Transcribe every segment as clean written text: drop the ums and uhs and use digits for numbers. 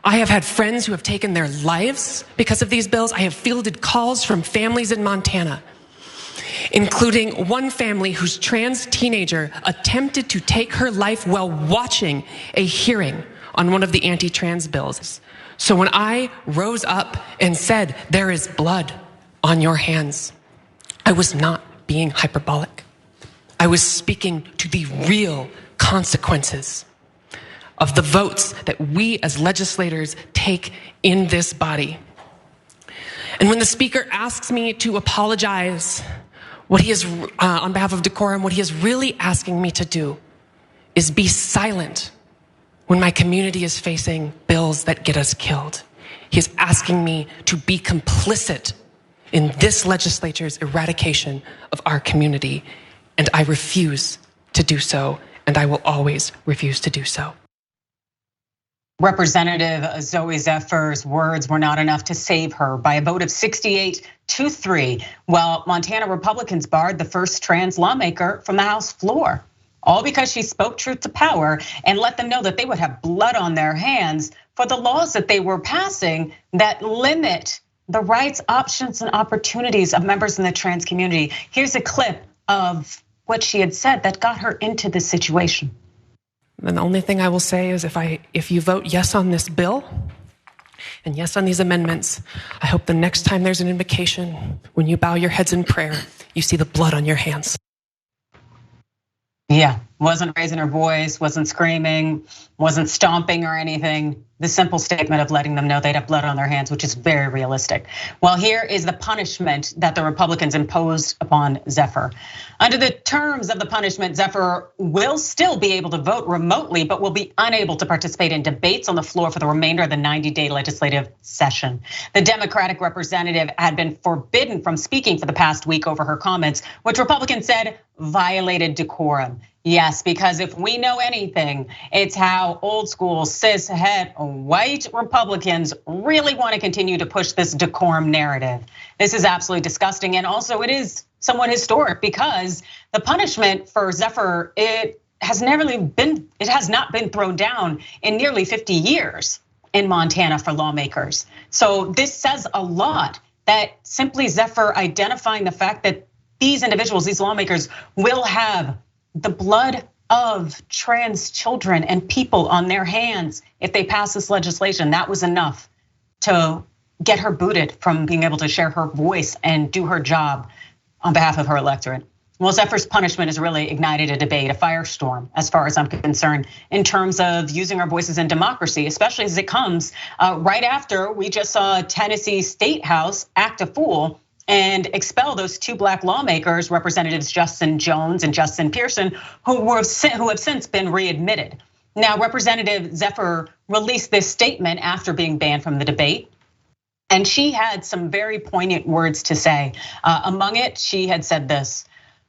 I have had friends who have taken their lives because of these bills. I have fielded calls from families in Montana, including one family whose trans teenager attempted to take her life while watching a hearing on one of the anti-trans bills. So when I rose up and said, "There is blood on your hands," I was not being hyperbolic. I was speaking to the real consequences of the votes that we as legislators take in this body. And when the speaker asks me to apologize, what he is, on behalf of decorum, what he is really asking me to do is be silent when my community is facing bills that get us killed. He is asking me to be complicit in this legislature's eradication of our community, and I refuse to do so, and I will always refuse to do so. Representative Zooey Zephyr's words were not enough to save her. By a vote of 68-3, while Montana Republicans barred the first trans lawmaker from the House floor, all because she spoke truth to power and let them know that they would have blood on their hands for the laws that they were passing that limit the rights, options, and opportunities of members in the trans community. Here's a clip of what she had said that got her into this situation. And the only thing I will say is if you vote yes on this bill and yes on these amendments, I hope the next time there's an invocation, when you bow your heads in prayer, you see the blood on your hands. Yeah, wasn't raising her voice, wasn't screaming, wasn't stomping or anything. The simple statement of letting them know they'd have blood on their hands, which is very realistic. Well, here is the punishment that the Republicans imposed upon Zephyr. Under the terms of the punishment, Zephyr will still be able to vote remotely, but will be unable to participate in debates on the floor for the remainder of the 90-day legislative session. The Democratic representative had been forbidden from speaking for the past week over her comments, which Republicans said violated decorum. Yes, because if we know anything, it's how old school cis het white Republicans really want to continue to push this decorum narrative. This is absolutely disgusting, and also it is somewhat historic because the punishment for Zephyr, it has not been thrown down in nearly 50 years in Montana for lawmakers. So this says a lot that simply Zephyr identifying the fact that these individuals, these lawmakers, will have the blood of trans children and people on their hands if they pass this legislation. That was enough to get her booted from being able to share her voice and do her job on behalf of her electorate. Well, Zephyr's punishment has really ignited a debate, a firestorm, as far as I'm concerned, in terms of using our voices in democracy, especially as it comes right after we just saw Tennessee statehouse act a fool and expel those two black lawmakers, Representatives Justin Jones and Justin Pearson, who have since been readmitted. Now, Representative Zephyr released this statement after being banned from the debate, and she had some very poignant words to say. Among it, she had said this: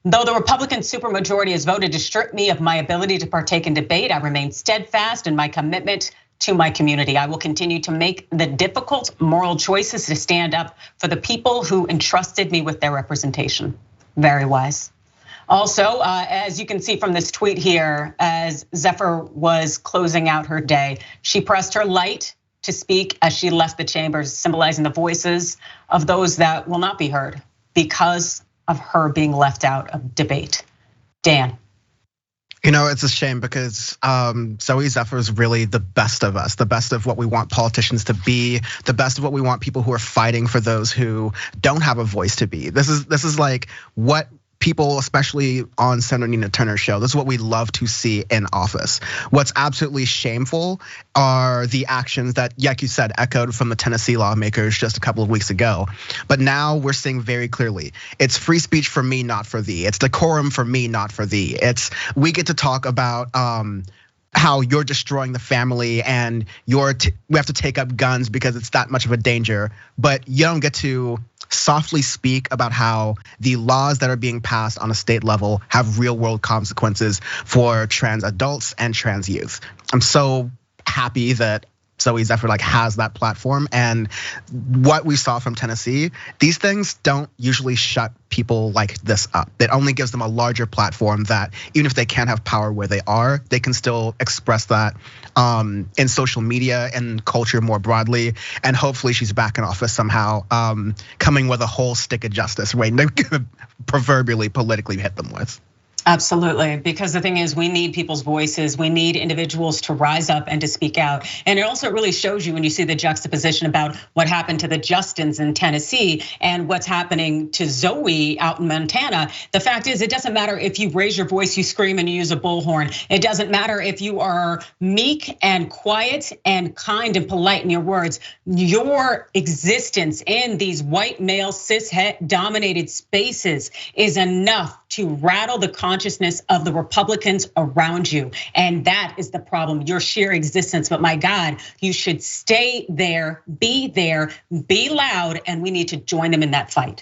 "Though the Republican supermajority has voted to strip me of my ability to partake in debate, I remain steadfast in my commitment to my community. I will continue to make the difficult moral choices to stand up for the people who entrusted me with their representation." Very wise. Also, as you can see from this tweet here, as Zephyr was closing out her day, she pressed her light to speak as she left the chamber, symbolizing the voices of those that will not be heard because of her being left out of debate. Dan. You know, it's a shame because Zooey Zephyr is really the best of us, the best of what we want politicians to be, the best of what we want people who are fighting for those who don't have a voice to be. This is like what people, especially on Senator Nina Turner's show, this is what we love to see in office. What's absolutely shameful are the actions that, like you said, echoed from the Tennessee lawmakers just a couple of weeks ago. But now we're seeing very clearly, it's free speech for me, not for thee. It's decorum for me, not for thee. We get to talk about how you're destroying the family and we have to take up guns because it's that much of a danger, but you don't get to softly speak about how the laws that are being passed on a state level have real world consequences for trans adults and trans youth. I'm so happy that Zooey Zephyr like has that platform. And what we saw from Tennessee, these things don't usually shut people like this up. It only gives them a larger platform that even if they can't have power where they are, they can still express that in social media and culture more broadly. And hopefully she's back in office somehow, coming with a whole stick of justice, right? Proverbially politically hit them with. Absolutely, because the thing is, we need people's voices. We need individuals to rise up and to speak out. And it also really shows you when you see the juxtaposition about what happened to the Justins in Tennessee and what's happening to Zooey out in Montana. The fact is, it doesn't matter if you raise your voice, you scream and you use a bullhorn. It doesn't matter if you are meek and quiet and kind and polite in your words. Your existence in these white male cis dominated spaces is enough to rattle the consciousness of the Republicans around you. And that is the problem, your sheer existence. But my God, you should stay there, be loud, and we need to join them in that fight.